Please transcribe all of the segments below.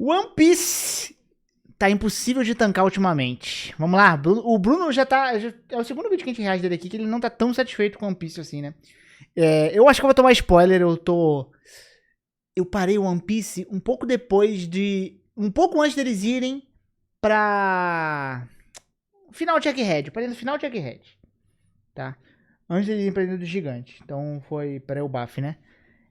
One Piece tá impossível de tancar ultimamente. Vamos lá, o Bruno é o segundo vídeo que a gente reage dele aqui, que ele não tá tão satisfeito com One Piece assim, né? Eu acho que eu vou tomar spoiler, eu parei o One Piece um pouco um pouco antes deles irem pra final de Egghead. Eu parei no final de Egghead, tá? Antes deles irem pra Ilha do Gigante. Então foi para o Baf, né?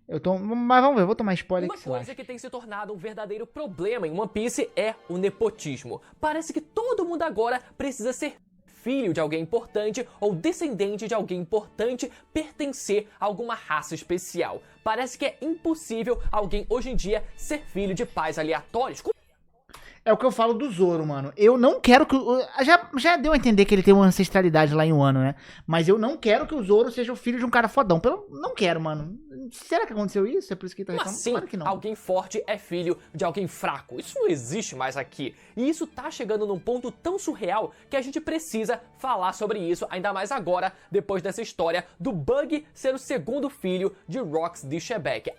Mas vamos ver, eu vou tomar spoiler. Uma coisa que tem se tornado um verdadeiro problema em One Piece é o nepotismo. Parece que todo mundo agora precisa ser filho de alguém importante ou descendente de alguém importante, pertencer a alguma raça especial. Parece que é impossível alguém hoje em dia ser filho de pais aleatórios. É o que eu falo do Zoro, mano. Eu não quero que... Já deu a entender que ele tem uma ancestralidade lá em Wano, né? Mas eu não quero que o Zoro seja o filho de um cara fodão. Não quero, mano. Será que aconteceu isso? É por isso que ele tá reclamando? Mas sim, claro que não. alguém forte é filho de alguém fraco. Isso não existe mais aqui. E isso tá chegando num ponto tão surreal que a gente precisa falar sobre isso, ainda mais agora, depois dessa história do Bug ser o segundo filho de Rox de Shebeck.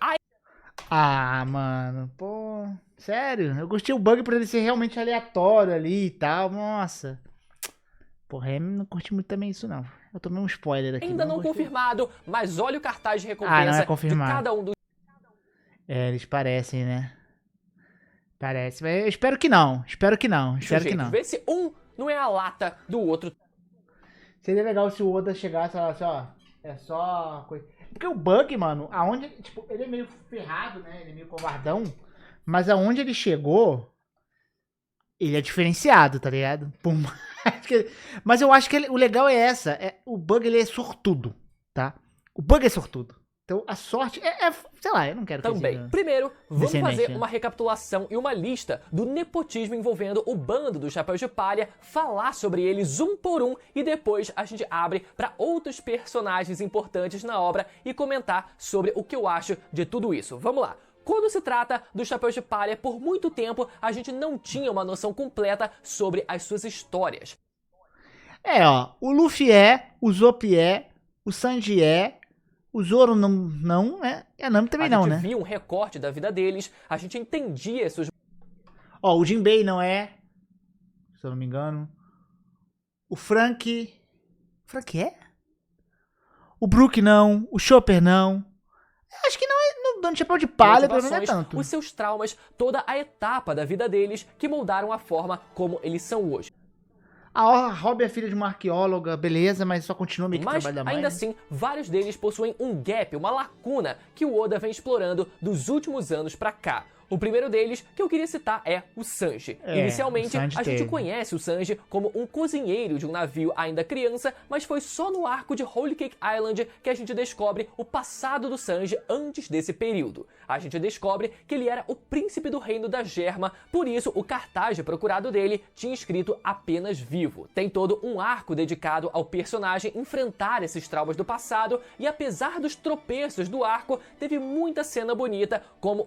Ah, mano, pô... Sério? Eu gostei o Bug por ele ser realmente aleatório ali e tal, nossa. Porra, eu não curti muito também isso, não. Eu tomei um spoiler aqui. Ainda não confirmado, mas olha o cartaz de não recompensa é confirmado. de cada um dos... Eles parecem, né? Parece, mas eu espero que não. Espero que não. Vê se um não é a lata do outro. Seria legal se o Oda chegasse e falasse, ó, é só coisa... Porque o Bug, mano, tipo, ele é meio ferrado, né? Ele é meio covardão. Mas aonde ele chegou, ele é diferenciado, tá ligado? Mas eu acho que o legal é essa. O Bug, ele é sortudo, tá? O Bug é sortudo. Então a sorte sei lá, eu não quero Também. Primeiro, vamos fazer uma recapitulação e uma lista do nepotismo envolvendo o bando dos Chapéus de Palha, falar sobre eles um por um e depois a gente abre para outros personagens importantes na obra e comentar sobre o que eu acho de tudo isso. Vamos lá. Quando se trata dos Chapéus de Palha, por muito tempo a gente não tinha uma noção completa sobre as suas histórias. O Luffy o Zop o Sanji o Zoro não e a Nami também não, né? A gente via um recorte da vida deles, a gente entendia seus... o Jinbei não é, se eu não me engano. O Frank é? O Brook não, o Chopper não. Acho que não é, no Chapéu de Palha pelo menos não é tanto. Os seus traumas, toda a etapa da vida deles que moldaram a forma como eles são hoje. A Robin é filha de uma arqueóloga, beleza, mas só continua meio que trabalho da mãe. Ainda assim, vários deles possuem um gap, uma lacuna, que o Oda vem explorando dos últimos anos pra cá. O primeiro deles que eu queria citar é o Sanji. Inicialmente, a gente conhece o Sanji como um cozinheiro de um navio ainda criança, mas foi só no arco de Whole Cake Island que a gente descobre o passado do Sanji antes desse período. A gente descobre que ele era o príncipe do reino da Germa, por isso o cartaz de procurado dele tinha escrito apenas vivo. Tem todo um arco dedicado ao personagem enfrentar esses traumas do passado e apesar dos tropeços do arco, teve muita cena bonita como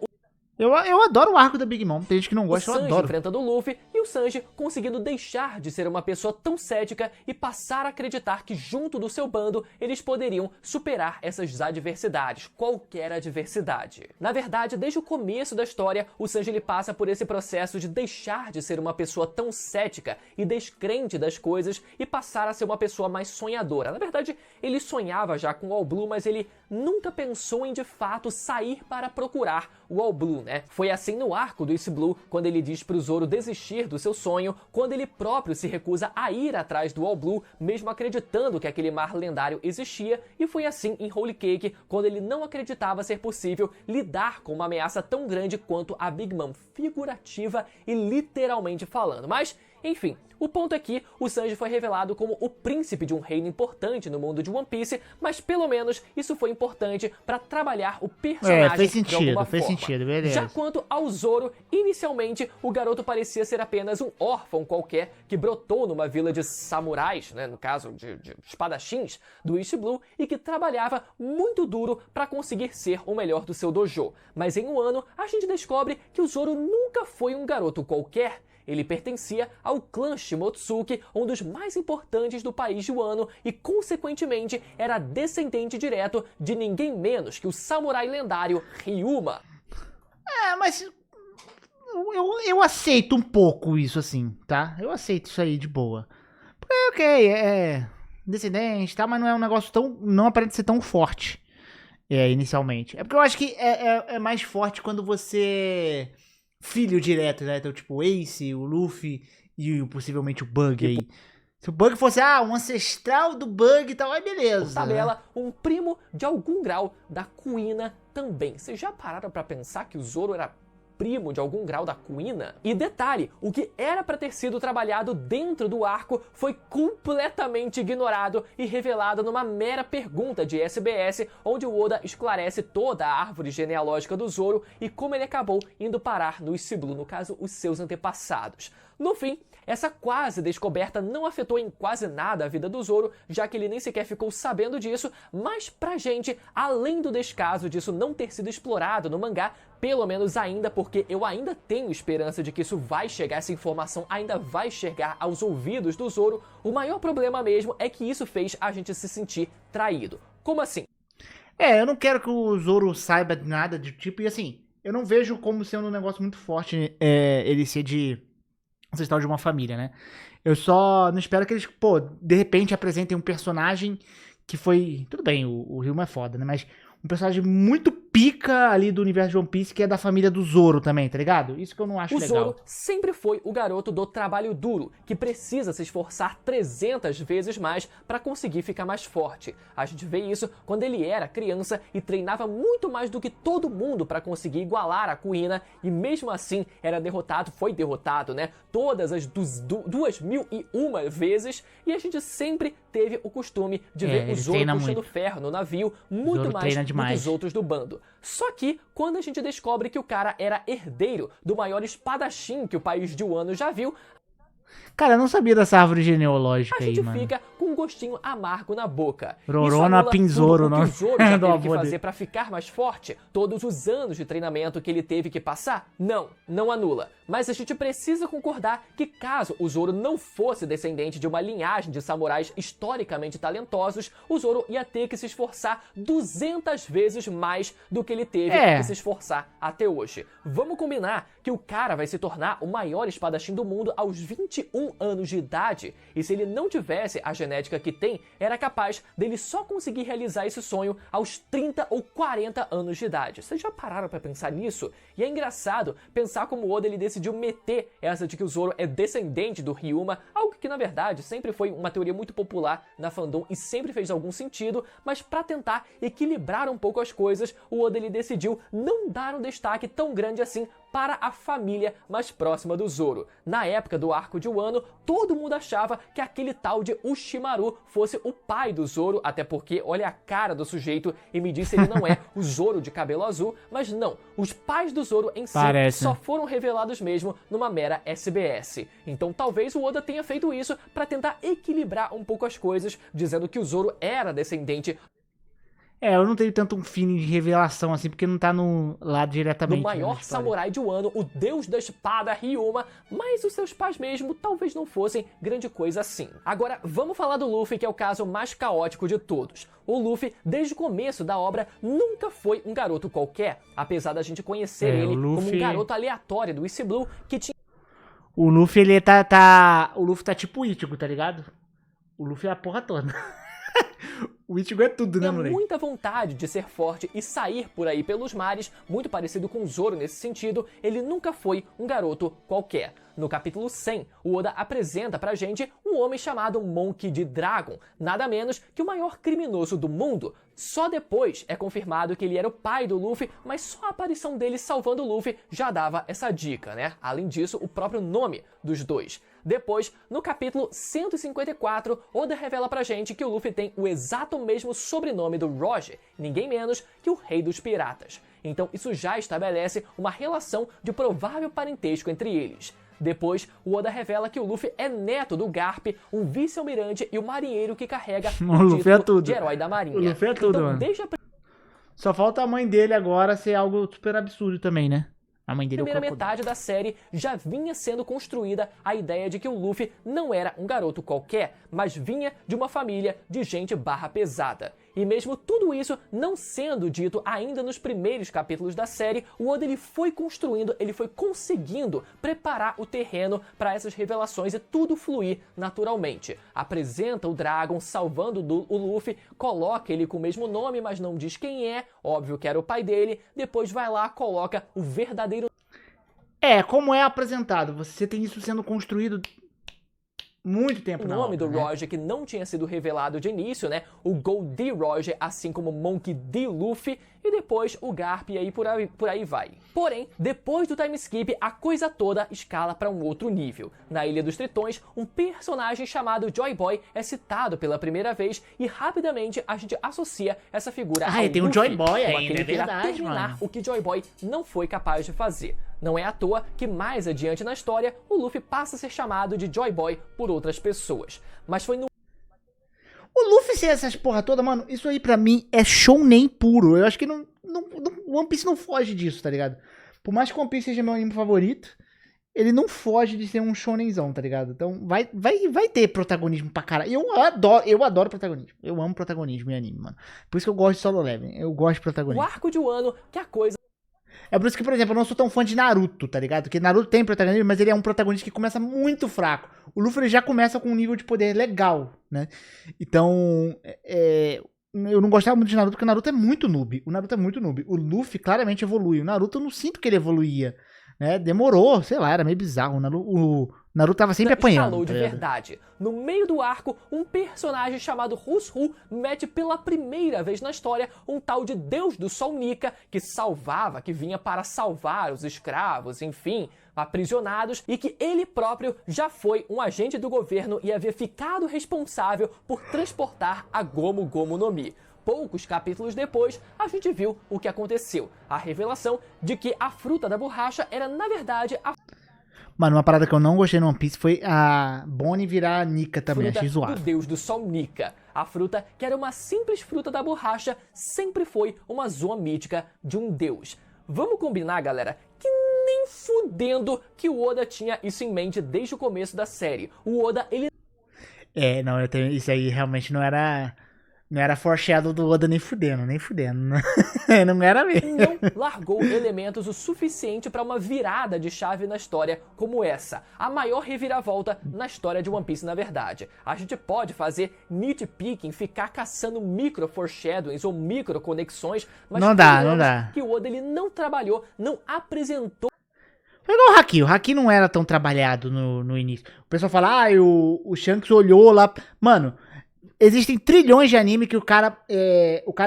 eu adoro o arco da Big Mom, tem gente que não gosta, eu adoro. O Sanji enfrentando o Luffy e o Sanji conseguindo deixar de ser uma pessoa tão cética e passar a acreditar que junto do seu bando eles poderiam superar essas adversidades, qualquer adversidade. Na verdade, desde o começo da história, o Sanji ele passa por esse processo de deixar de ser uma pessoa tão cética e descrente das coisas e passar a ser uma pessoa mais sonhadora. Na verdade, ele sonhava já com o All Blue, mas ele nunca pensou em de fato sair para procurar o All Blue, né? Foi assim no arco do East Blue, quando ele diz pro Zoro desistir do seu sonho, quando ele próprio se recusa a ir atrás do All Blue, mesmo acreditando que aquele mar lendário existia, e foi assim em Whole Cake, quando ele não acreditava ser possível lidar com uma ameaça tão grande quanto a Big Mom, figurativa e literalmente falando. Mas, enfim, o ponto é que o Sanji foi revelado como o príncipe de um reino importante no mundo de One Piece, mas pelo menos isso foi importante para trabalhar o personagem fez sentido, de alguma fez forma. sentido, beleza. Já quanto ao Zoro, inicialmente o garoto parecia ser apenas um órfão qualquer que brotou numa vila de samurais, né, no caso de espadachins do East Blue, e que trabalhava muito duro para conseguir ser o melhor do seu dojo. Mas em um ano, a gente descobre que o Zoro nunca foi um garoto qualquer. Ele pertencia ao clã Shimotsuki, um dos mais importantes do país de Wano, e consequentemente era descendente direto de ninguém menos que o samurai lendário Ryuma. Mas eu aceito um pouco isso, assim, tá? Eu aceito isso aí de boa. Porque, ok, é descendente, tá? Mas não é um negócio tão... Não aparenta ser tão forte, inicialmente. É porque eu acho que é mais forte quando você... Filho direto, né? Então, tipo, o Ace, o Luffy e possivelmente o Bug aí. Se o Bug fosse, um ancestral do Bug e tal, aí beleza. Por tabela, um primo de algum grau da Kuina também. Vocês já pararam pra pensar que o Zoro era primo de algum grau da Kuina? E detalhe, o que era pra ter sido trabalhado dentro do arco foi completamente ignorado e revelado numa mera pergunta de SBS, onde o Oda esclarece toda a árvore genealógica do Zoro e como ele acabou indo parar no East Blue, no caso, os seus antepassados. No fim, essa quase descoberta não afetou em quase nada a vida do Zoro, já que ele nem sequer ficou sabendo disso, mas pra gente, além do descaso disso não ter sido explorado no mangá, pelo menos ainda, porque eu ainda tenho esperança de que isso vai chegar, essa informação ainda vai chegar aos ouvidos do Zoro, o maior problema mesmo é que isso fez a gente se sentir traído. Como assim? Eu não quero que o Zoro saiba nada do tipo, e assim, eu não vejo como sendo um negócio muito forte ele ser de ancestral de uma família, né? Eu só não espero que eles, de repente apresentem um personagem que foi... Tudo bem, o Ryuma é foda, né? Mas um personagem muito pica ali do universo de One Piece, que é da família do Zoro também, tá ligado? Isso que eu não acho legal. O Zoro sempre foi o garoto do trabalho duro, que precisa se esforçar 300 vezes mais pra conseguir ficar mais forte. A gente vê isso quando ele era criança e treinava muito mais do que todo mundo pra conseguir igualar a Kuina, e mesmo assim foi derrotado, né? Todas as 2001 vezes, e a gente sempre teve o costume de ver o Zoro puxando ferro no navio, muito mais do que os outros do bando. Só que, quando a gente descobre que o cara era herdeiro do maior espadachim que o país de Wano já viu, cara, eu não sabia dessa árvore genealógica aí, mano. A gente fica com um gostinho amargo na boca. Rorona Pinzoro, não? O que o Zoro já teve que fazer pra ficar mais forte? Todos os anos de treinamento que ele teve que passar? Não anula. Mas a gente precisa concordar que caso o Zoro não fosse descendente de uma linhagem de samurais historicamente talentosos, o Zoro ia ter que se esforçar 200 vezes mais do que ele teve que se esforçar até hoje. Vamos combinar que o cara vai se tornar o maior espadachim do mundo aos 21 anos de idade, e se ele não tivesse a genética que tem, era capaz dele só conseguir realizar esse sonho aos 30 ou 40 anos de idade. Vocês já pararam pra pensar nisso? E é engraçado pensar como o Oda ele decidiu meter essa de que o Zoro é descendente do Ryuma, algo que na verdade sempre foi uma teoria muito popular na fandom e sempre fez algum sentido, mas pra tentar equilibrar um pouco as coisas, o Oda ele decidiu não dar um destaque tão grande assim para a família mais próxima do Zoro. Na época do arco de Wano, todo mundo achava que aquele tal de Ushimaru fosse o pai do Zoro, até porque olha a cara do sujeito e me diz se ele não é o Zoro de cabelo azul, mas não, os pais do Zoro em si só foram revelados mesmo numa mera SBS. Então talvez o Oda tenha feito isso para tentar equilibrar um pouco as coisas, dizendo que o Zoro era descendente eu não tenho tanto um feeling de revelação assim, porque não tá lá diretamente. Do maior samurai de Wano, o deus da espada Ryuma, mas os seus pais mesmo talvez não fossem grande coisa assim. Agora, vamos falar do Luffy, que é o caso mais caótico de todos. O Luffy, desde o começo da obra, nunca foi um garoto qualquer, apesar da gente conhecer ele como um garoto aleatório do East Blue, que tinha... O Luffy, o Luffy tá tipo o Ichigo, tá ligado? O Luffy é a porra toda. O Ichigo é tudo, né, moleque? Muita vontade de ser forte e sair por aí pelos mares, muito parecido com o Zoro nesse sentido, ele nunca foi um garoto qualquer. No capítulo 100, o Oda apresenta pra gente um homem chamado Monkey D. Dragon, nada menos que o maior criminoso do mundo. Só depois é confirmado que ele era o pai do Luffy, mas só a aparição dele salvando o Luffy já dava essa dica, né? Além disso, o próprio nome dos dois. Depois, no capítulo 154, Oda revela pra gente que o Luffy tem o exato mesmo sobrenome do Roger, ninguém menos que o Rei dos Piratas. Então isso já estabelece uma relação de provável parentesco entre eles. Depois, o Oda revela que o Luffy é neto do Garp, um vice-almirante e o marinheiro que carrega o título de herói da marinha. O Luffy é tudo, então, mano. Só falta a mãe dele agora ser algo super absurdo também, né? A mãe dele primeira metade da série já vinha sendo construída a ideia de que o Luffy não era um garoto qualquer, mas vinha de uma família de gente barra pesada. E mesmo tudo isso não sendo dito ainda nos primeiros capítulos da série, o Oda ele foi construindo, ele foi conseguindo preparar o terreno para essas revelações e tudo fluir naturalmente. Apresenta o Dragon salvando o Luffy, coloca ele com o mesmo nome, mas não diz quem é, óbvio que era o pai dele, depois vai lá, coloca o verdadeiro... Como é apresentado, você tem isso sendo construído muito tempo na nome obra, do né? Roger, que não tinha sido revelado de início, né? O Gold Roger, assim como Monkey D. Luffy, e depois o Garp, e aí por aí vai. Porém, depois do time skip, a coisa toda escala para um outro nível. Na Ilha dos Tritões, um personagem chamado Joy Boy é citado pela primeira vez e rapidamente a gente associa essa figura ao tem um Luffy, Joy Boy como ainda, aquele é que irá verdade, terminar mano. o que Joy Boy não foi capaz de fazer. Não é à toa que mais adiante na história, o Luffy passa a ser chamado de Joy Boy por outras pessoas. Mas foi no O Luffy ser essas porra toda, mano, isso aí pra mim é shounen puro. Eu acho que One Piece não foge disso, tá ligado? Por mais que One Piece seja meu anime favorito, ele não foge de ser um shounenzão, tá ligado? Então vai ter protagonismo pra caralho. Eu adoro protagonismo. Eu amo protagonismo em anime, mano. Por isso que eu gosto de Solo Leveling. Eu gosto de o protagonismo. arco de Wano que a coisa É por isso que, por exemplo, eu não sou tão fã de Naruto, tá ligado? Porque Naruto tem protagonismo, mas ele é um protagonista que começa muito fraco. O Luffy ele já começa com um nível de poder legal, né? Então, eu não gostava muito de Naruto, porque o Naruto é muito noob. O Naruto é muito noob. O Luffy claramente evolui. O Naruto eu não sinto que ele evoluía, né? Demorou, sei lá, era meio bizarro. O Naruto tava sempre apanhando. escalou de tá ligado? verdade. No meio do arco, um personagem chamado Hushu mete pela primeira vez na história um tal de Deus do Sol Nika, que vinha para salvar os escravos, enfim, aprisionados, e que ele próprio já foi um agente do governo e havia ficado responsável por transportar a Gomu Gomu no Mi. Poucos capítulos depois, a gente viu o que aconteceu. A revelação de que a fruta da borracha era, na verdade, a Mano, uma parada que eu não gostei no One Piece foi a Bonnie virar Nika também, fruta achei do zoado. Deus do Sol Nika. A fruta, que era uma simples fruta da borracha, sempre foi uma zoa mítica de um deus. Vamos combinar, galera, que nem fudendo que o Oda tinha isso em mente desde o começo da série. O Oda, ele Não, isso aí realmente não era foreshadow do Oda nem fudendo. Não era mesmo. não largou elementos o suficiente para uma virada de chave na história como essa. A maior reviravolta na história de One Piece, na verdade. A gente pode fazer nitpicking, ficar caçando micro foreshadowings ou micro conexões, mas Não dá. convenhamos que o Oda ele não trabalhou, não apresentou Foi igual o Haki. O Haki não era tão trabalhado no início. O pessoal fala, o Shanks olhou lá. Mano, existem trilhões de anime que o cara,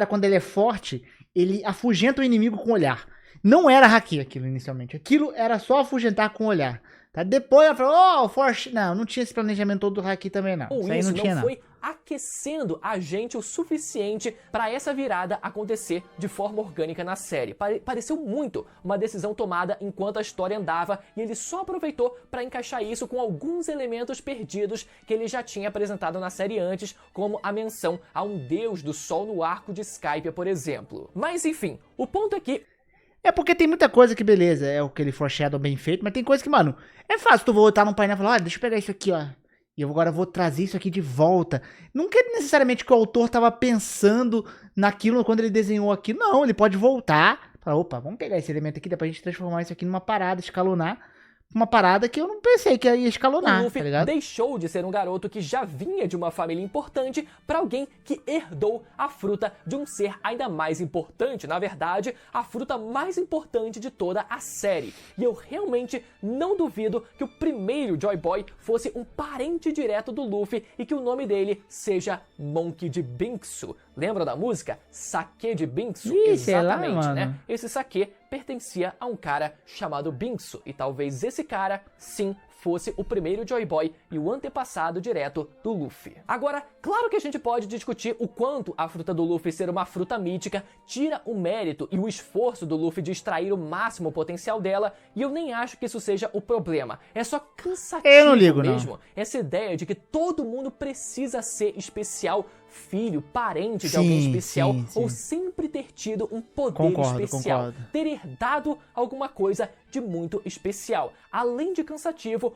quando ele é forte, ele afugenta o inimigo com o olhar. Não era Haki aquilo inicialmente. Aquilo era só afugentar com o olhar. Tá? Depois ela falou, forte. Não tinha esse planejamento todo do Haki também, não. Isso aí não tinha, não. Foi aquecendo a gente o suficiente para essa virada acontecer de forma orgânica na série. Pareceu muito uma decisão tomada enquanto a história andava e ele só aproveitou para encaixar isso com alguns elementos perdidos que ele já tinha apresentado na série antes, como a menção a um deus do sol no arco de Skypiea, por exemplo. Mas enfim, o ponto é que É porque tem muita coisa que, beleza, é aquele foreshadow bem feito, mas tem coisa que, mano, é fácil tu voltar num painel e falar, deixa eu pegar isso aqui, ó. E eu agora vou trazer isso aqui de volta. Não quer necessariamente que o autor tava pensando naquilo quando ele desenhou aquilo. Não, ele pode voltar. Falar, opa, vamos pegar esse elemento aqui, dá pra gente transformar isso aqui numa parada, escalonar. Uma parada que eu não pensei que ia escalonar, o Luffy tá ligado? deixou de ser um garoto que já vinha de uma família importante para alguém que herdou a fruta de um ser ainda mais importante. Na verdade, a fruta mais importante de toda a série. E eu realmente não duvido que o primeiro Joy Boy fosse um parente direto do Luffy e que o nome dele seja Monkey D. Binksu. Lembra da música? Sake de Binksu? Ih, sei lá, Exatamente, né? mano. Esse sake pertencia a um cara chamado Binksu, e talvez esse cara, sim, fosse o primeiro Joy Boy e o antepassado direto do Luffy. Agora, claro que a gente pode discutir o quanto a fruta do Luffy ser uma fruta mítica tira o mérito e o esforço do Luffy de extrair o máximo potencial dela, e eu nem acho que isso seja o problema. É só cansativo Eu não ligo, mesmo. não. Essa ideia de que todo mundo precisa ser especial, filho, parente de alguém especial, sim. ou sempre ter tido um poder Concordo, especial, concordo. ter herdado alguma coisa de muito especial. Além de cansativo,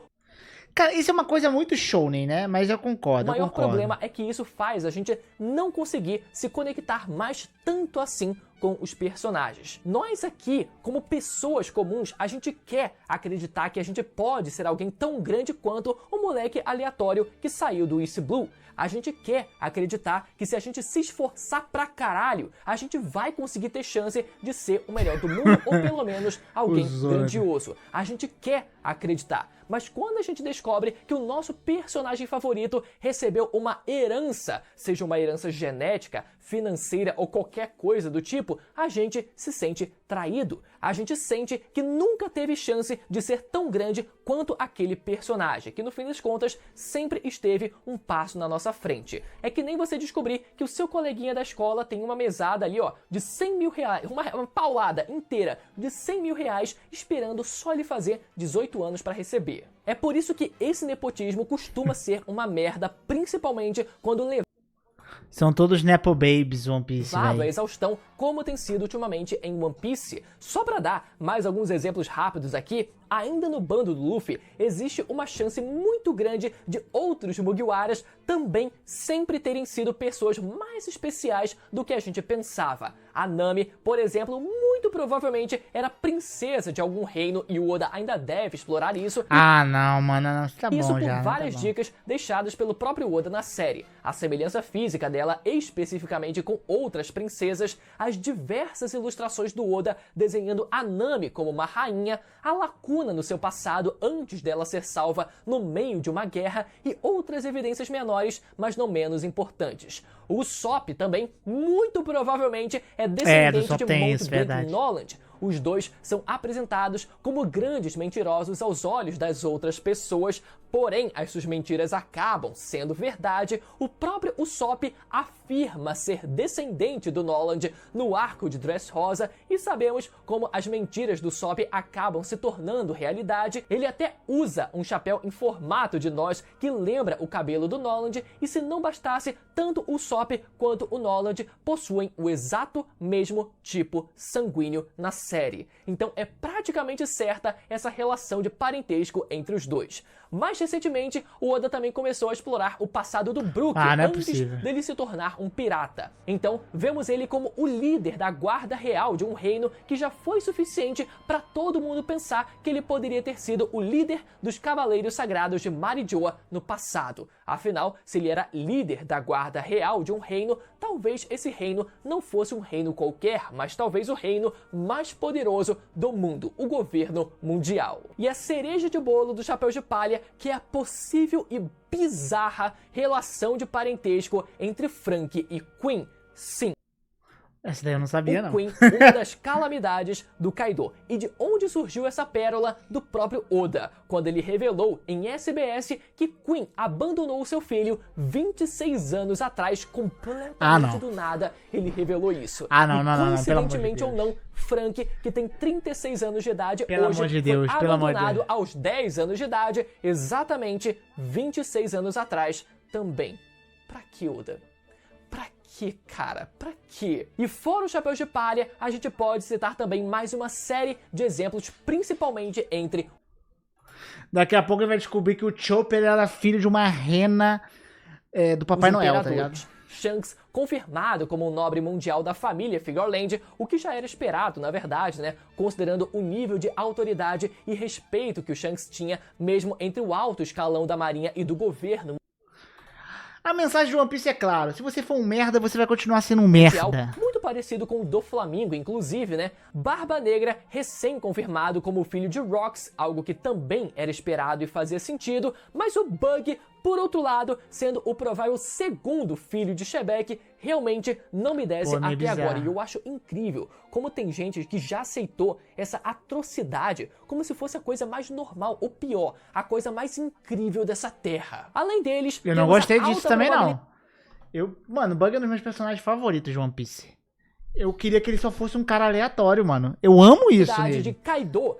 Cara, isso é uma coisa muito shounen, né? Mas eu O concordo, eu maior concordo. problema é que isso faz a gente não conseguir se conectar mais tanto assim com os personagens. Nós aqui, como pessoas comuns, a gente quer acreditar que a gente pode ser alguém tão grande quanto o moleque aleatório que saiu do East Blue. A gente quer acreditar que se a gente se esforçar pra caralho, a gente vai conseguir ter chance de ser o melhor do mundo ou pelo menos alguém grandioso. A gente quer acreditar. Mas quando a gente descobre que o nosso personagem favorito recebeu uma herança, seja uma herança genética, financeira ou qualquer coisa do tipo, a gente se sente traído. A gente sente que nunca teve chance de ser tão grande quanto aquele personagem, que no fim das contas sempre esteve um passo na nossa frente. É que nem você descobrir que o seu coleguinha da escola tem uma mesada ali, ó, de 100 mil reais, uma paulada inteira de 100 mil reais, esperando só ele fazer 18 anos para receber. É por isso que esse nepotismo costuma ser uma merda, principalmente quando São todos Nepo Babies, One Piece, levado à velho. exaustão, como tem sido ultimamente em One Piece. Só pra dar mais alguns exemplos rápidos aqui, ainda no bando do Luffy, existe uma chance muito grande de outros Mugiwaras também sempre terem sido pessoas mais especiais do que a gente pensava. A Nami, por exemplo, muito provavelmente era princesa de algum reino e o Oda ainda deve explorar isso. Ah, não, mano, não, tá Isso bom por já. várias tá bom. dicas deixadas pelo próprio Oda na série. A semelhança física dela, especificamente com outras princesas, as diversas ilustrações do Oda desenhando a Nami como uma rainha, a lacuna no seu passado antes dela ser salva no meio de uma guerra e outras evidências menores, mas não menos importantes. O Usopp também, muito provavelmente, é descendente Usopp de tem isso, Mount Blake verdade. Noland. Os dois são apresentados como grandes mentirosos aos olhos das outras pessoas, porém as suas mentiras acabam sendo verdade. O próprio Usopp afirma ser descendente do Noland no arco de Dressrosa e sabemos como as mentiras do Usopp acabam se tornando realidade. Ele até usa um chapéu em formato de nós que lembra o cabelo do Noland e se não bastasse, tanto o Usopp quanto o Noland possuem o exato mesmo tipo sanguíneo na série. Então é praticamente certa essa relação de parentesco entre os dois. Mais recentemente, o Oda também começou a explorar o passado do Brook Ah, não é antes possível. dele se tornar um pirata. Então, vemos ele como o líder da guarda real de um reino que já foi suficiente para todo mundo pensar que ele poderia ter sido o líder dos Cavaleiros Sagrados de Marijoa no passado. Afinal, se ele era líder da guarda real de um reino, talvez esse reino não fosse um reino qualquer, mas talvez o reino mais poderoso do mundo, o governo mundial. E a cereja de bolo do Chapéu de Palha, que é a possível e bizarra relação de parentesco entre Franky e Queen. Sim, Essa daí eu não sabia, o não. Queen, uma das calamidades do Kaido. E de onde surgiu essa pérola? Do próprio Oda, quando ele revelou em SBS que Queen abandonou seu filho 26 anos atrás, completamente do nada, ele revelou isso. Ah, não, e não, não, não, pelo amor de coincidentemente ou Deus. não, Frank, que tem 36 anos de idade, Pelo hoje amor de Deus, foi pelo amor de abandonado Deus. aos 10 anos de idade, exatamente 26 anos atrás também. Pra que, Oda? Pra que, cara? Pra quê? E fora os Chapéus de Palha, a gente pode citar também mais uma série de exemplos, principalmente entre Daqui a pouco ele vai descobrir que o Chopper era filho de uma rena do Papai os Noel, tá imperadores. ligado? Shanks confirmado como um nobre mundial da família Figureland, o que já era esperado, na verdade, né? Considerando o nível de autoridade e respeito que o Shanks tinha, mesmo entre o alto escalão da marinha e do governo A mensagem de One Piece é clara. Se você for um merda, você vai continuar sendo um mundial, merda. muito parecido com o do Flamengo, inclusive, né? Barba Negra, recém-confirmado como filho de Rox, algo que também era esperado e fazia sentido, mas o Bug, por outro lado, sendo o provável segundo filho de Shebeck, realmente não me desce Pô, meio até agora. bizarro. E eu acho incrível como tem gente que já aceitou essa atrocidade como se fosse a coisa mais normal, ou pior, a coisa mais incrível dessa terra. Além deles, Eu não temos a gostei disso alta também, probabilidade não. Mano, o Bug é um dos meus personagens favoritos de One Piece. Eu queria que ele só fosse um cara aleatório, mano. Eu amo isso nele. de Kaido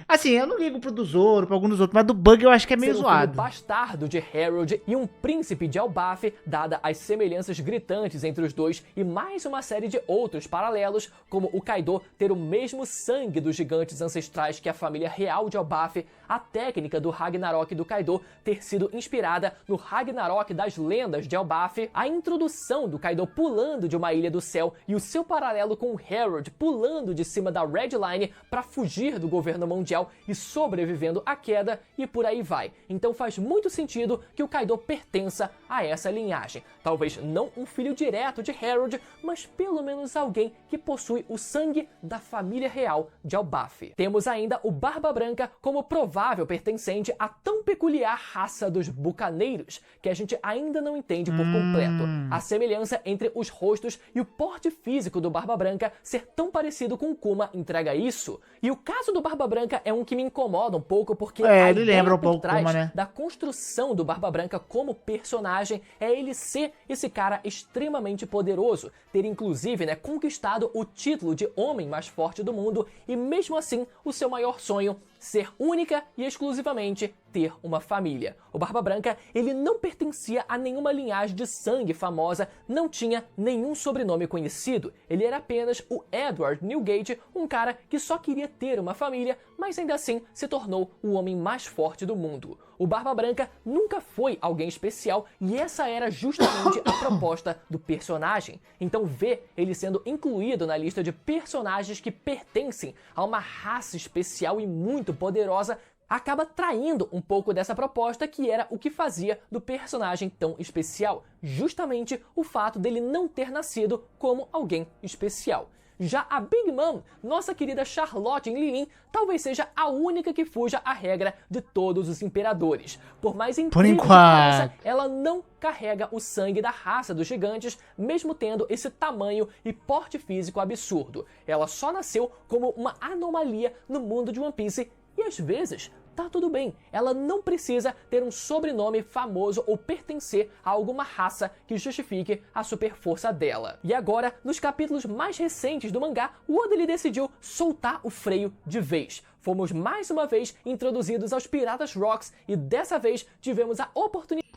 Assim, eu não ligo pro do Zoro, pra algum dos outros, mas do Bug eu acho que é meio ser um zoado. filho bastardo de Harold e um príncipe de Elbaf, dada as semelhanças gritantes entre os dois e mais uma série de outros paralelos, como o Kaido ter o mesmo sangue dos gigantes ancestrais que a família real de Elbaf, a técnica do Ragnarok do Kaido ter sido inspirada no Ragnarok das lendas de Elbaf, a introdução do Kaido pulando de uma ilha do céu e o seu paralelo com o Harold pulando de cima da Red Line para fugir do governo mundial e sobrevivendo à queda, e por aí vai. Então faz muito sentido que o Kaido pertença a essa linhagem. Talvez não um filho direto de Harold, mas pelo menos alguém que possui o sangue da família real de Elbaf. Temos ainda o Barba Branca como provável pertencente à tão peculiar raça dos bucaneiros, que a gente ainda não entende por completo. A semelhança entre os rostos e o porte físico do Barba Branca ser tão parecido com o Kuma entrega isso. E o caso do Barba Branca é um que me incomoda um pouco, porque a ele ideia lembra um por pouco trás Kuma, né? da construção do Barba Branca como personagem é ele ser esse cara extremamente poderoso, ter inclusive, né, conquistado o título de homem mais forte do mundo e mesmo assim o seu maior sonho ser única e exclusivamente ter uma família. O Barba Branca, ele não pertencia a nenhuma linhagem de sangue famosa, não tinha nenhum sobrenome conhecido, ele era apenas o Edward Newgate, um cara que só queria ter uma família, mas ainda assim se tornou o homem mais forte do mundo. O Barba Branca nunca foi alguém especial e essa era justamente a proposta do personagem. Então ver ele sendo incluído na lista de personagens que pertencem a uma raça especial e muito poderosa acaba traindo um pouco dessa proposta, que era o que fazia do personagem tão especial, justamente o fato dele não ter nascido como alguém especial. Já a Big Mom, nossa querida Charlotte em Lilin, talvez seja a única que fuja à regra de todos os imperadores. Por mais incrível que pareça, ela não carrega o sangue da raça dos gigantes, mesmo tendo esse tamanho e porte físico absurdo. Ela só nasceu como uma anomalia no mundo de One Piece e às vezes tá tudo bem, ela não precisa ter um sobrenome famoso ou pertencer a alguma raça que justifique a super força dela. E agora, nos capítulos mais recentes do mangá, o Oda ele decidiu soltar o freio de vez. Fomos mais uma vez introduzidos aos Piratas Rocks e dessa vez tivemos a oportunidade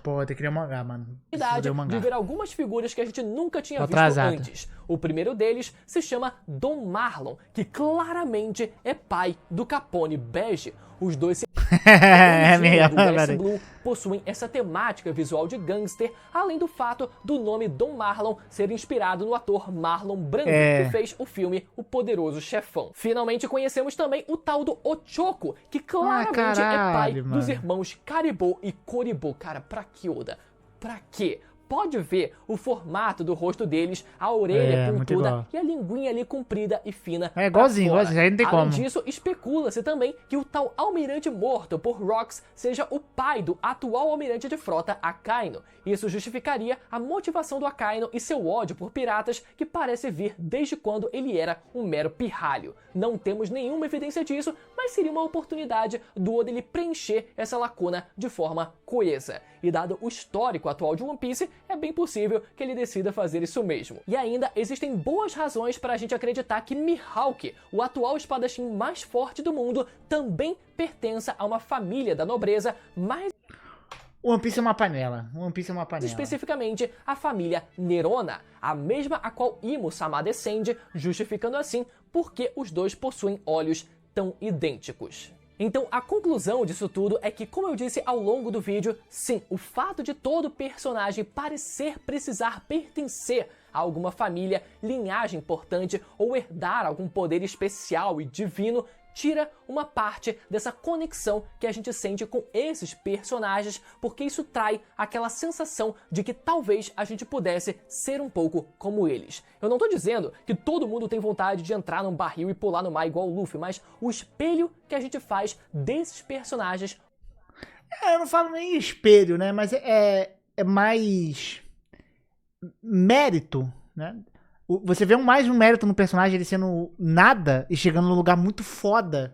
Pô, tem que ler o mangá, mano. de ver algumas figuras que a gente nunca tinha visto antes. O primeiro deles se chama Don Marlon, que claramente é pai do Capone Bege. Os dois se do Blue possuem essa temática visual de gangster, além do fato do nome Don Marlon ser inspirado no ator Marlon Brando, que fez o filme O Poderoso Chefão. Finalmente conhecemos também o tal do Ochoko, que claramente é pai dos irmãos Caribou e Coribou. Cara, pra que, Oda? Pra quê? Pode ver o formato do rosto deles, a orelha pontuda e a linguinha ali comprida e fina. É igualzinho, aí não tem como. Além disso, especula-se também que o tal almirante morto por Rocks seja o pai do atual almirante de frota, Akaino. Isso justificaria a motivação do Akaino e seu ódio por piratas, que parece vir desde quando ele era um mero pirralho. Não temos nenhuma evidência disso, mas seria uma oportunidade do Oda ele preencher essa lacuna de forma coesa. E dado o histórico atual de One Piece, é bem possível que ele decida fazer isso mesmo. E ainda existem boas razões para a gente acreditar que Mihawk, o atual espadachim mais forte do mundo, também pertença a uma família da nobreza, mais One Piece é uma panela. One Piece é uma panela. especificamente a família Nerona, a mesma a qual Imo-sama descende, justificando assim porque os dois possuem olhos tão idênticos. Então a conclusão disso tudo é que, como eu disse ao longo do vídeo, sim, o fato de todo personagem parecer precisar pertencer a alguma família, linhagem importante ou herdar algum poder especial e divino tira uma parte dessa conexão que a gente sente com esses personagens, porque isso trai aquela sensação de que talvez a gente pudesse ser um pouco como eles. Eu não tô dizendo que todo mundo tem vontade de entrar num barril e pular no mar igual o Luffy, mas o espelho que a gente faz desses personagens... Eu não falo nem espelho, né? Mas é mais mérito, né? Você vê mais um mérito no personagem, ele sendo nada e chegando num lugar muito foda.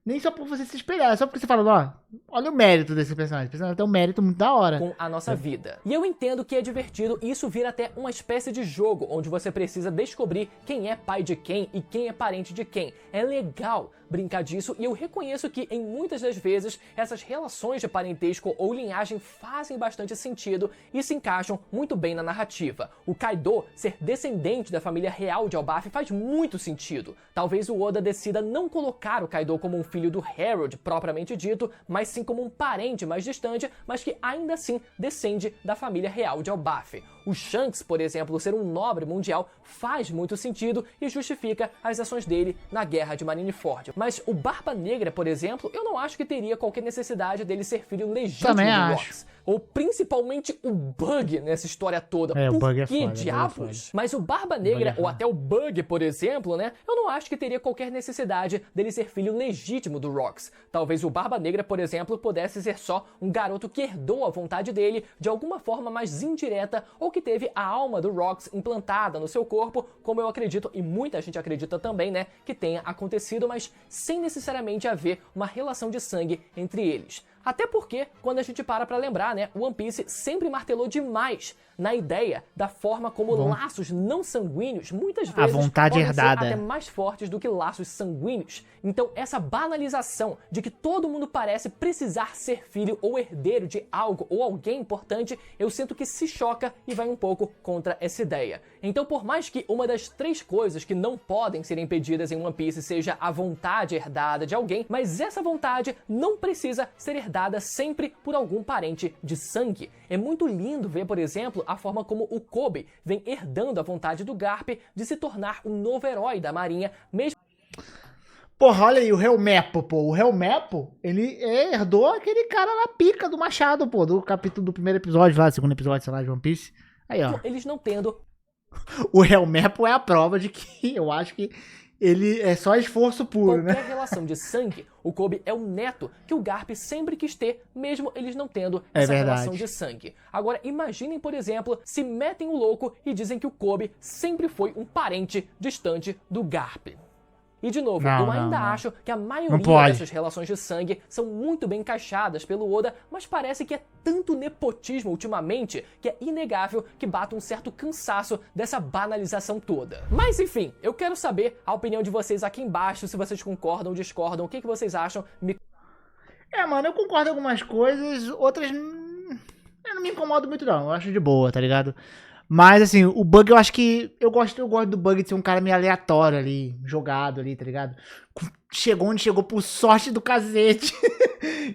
Nem só por você se espelhar, é só porque você fala, ó, olha o mérito desse personagem. O personagem tem um mérito muito da hora. Com a nossa vida. E eu entendo que é divertido e isso vira até uma espécie de jogo, onde você precisa descobrir quem é pai de quem e quem é parente de quem. É legal, brincar disso e eu reconheço que em muitas das vezes essas relações de parentesco ou linhagem fazem bastante sentido e se encaixam muito bem na narrativa. O Kaido ser descendente da família real de Elbaf faz muito sentido. Talvez o Oda decida não colocar o Kaido como um filho do Herald propriamente dito, mas sim como um parente mais distante, mas que ainda assim descende da família real de Elbaf. O Shanks, por exemplo, ser um nobre mundial faz muito sentido e justifica as ações dele na guerra de Marineford. Mas o Barba Negra, por exemplo, eu não acho que teria qualquer necessidade dele ser filho legítimo Também do acho. Rocks. Ou principalmente o Bug nessa história toda. É, o Por Bug é que foda, diabos? foda. Mas o Barba Bug é Negra, ou foda. até o Bug, por exemplo, né? Eu não acho que teria qualquer necessidade dele ser filho legítimo do Rocks. Talvez o Barba Negra, por exemplo, pudesse ser só um garoto que herdou a vontade dele de alguma forma mais indireta ou que teve a alma do Rocks implantada no seu corpo, como eu acredito e muita gente acredita também, né, que tenha acontecido, mas sem necessariamente haver uma relação de sangue entre eles. Até porque, quando a gente para pra lembrar, né, One Piece sempre martelou demais na ideia da forma como laços não sanguíneos muitas vezes vontade podem herdada. ser até mais fortes do que laços sanguíneos. Então, essa banalização de que todo mundo parece precisar ser filho ou herdeiro de algo ou alguém importante, eu sinto que se choca e vai um pouco contra essa ideia. Então, por mais que uma das 3 coisas que não podem ser impedidas em One Piece seja a vontade herdada de alguém, mas essa vontade não precisa ser herdada sempre por algum parente de sangue. É muito lindo ver, por exemplo, a forma como o Kobe vem herdando a vontade do Garp de se tornar um novo herói da marinha, mesmo... Porra, olha aí, o Helmepo, pô. O Helmepo, ele herdou aquele cara na pica do machado, pô. Do capítulo do primeiro episódio lá, segundo episódio, sei lá, de One Piece. Aí, ó. eles não tendo O Helmepo é a prova de que eu acho que ele é só esforço puro, qualquer né? relação de sangue, o Kobe é o neto que o Garp sempre quis ter, mesmo eles não tendo É essa verdade. relação de sangue. Agora, imaginem, por exemplo, se metem o louco e dizem que o Kobe sempre foi um parente distante do Garp. E de novo, Não, eu ainda não. acho que a Não maioria pode. dessas relações de sangue são muito bem encaixadas pelo Oda, mas parece que é tanto nepotismo ultimamente que é inegável que bata um certo cansaço dessa banalização toda. Mas enfim, eu quero saber a opinião de vocês aqui embaixo, se vocês concordam ou discordam, o que vocês acham, me É, mano, eu concordo com algumas coisas, outras eu não me incomodo muito não, eu acho de boa, tá ligado? Mas assim, o Bug eu acho que, eu gosto do Bug de ser um cara meio aleatório ali, jogado ali, tá ligado? Chegou onde chegou por sorte do cacete,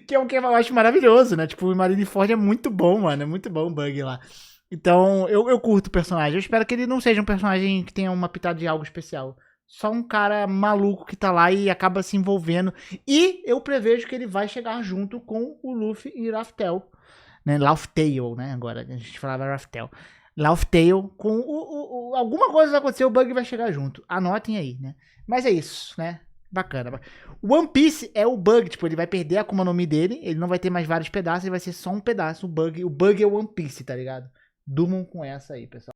que é um que eu acho maravilhoso, né? Tipo, o Marineford é muito bom, mano, é muito bom o Bug lá. Então, eu curto o personagem, eu espero que ele não seja um personagem que tenha uma pitada de algo especial. Só um cara maluco que tá lá e acaba se envolvendo. E eu prevejo que ele vai chegar junto com o Luffy e Raftel. Né? Laugh-Tale, né? Agora, a gente falava Raftel. Laugh-Tale, com alguma coisa vai acontecer, o Bug vai chegar junto. Anotem aí, né? Mas é isso, né? Bacana. One Piece é o Bug, tipo, ele vai perder a Akuma no Mi dele, ele não vai ter mais vários pedaços, ele vai ser só um pedaço. O Bug é o One Piece, tá ligado? Durmam com essa aí, pessoal.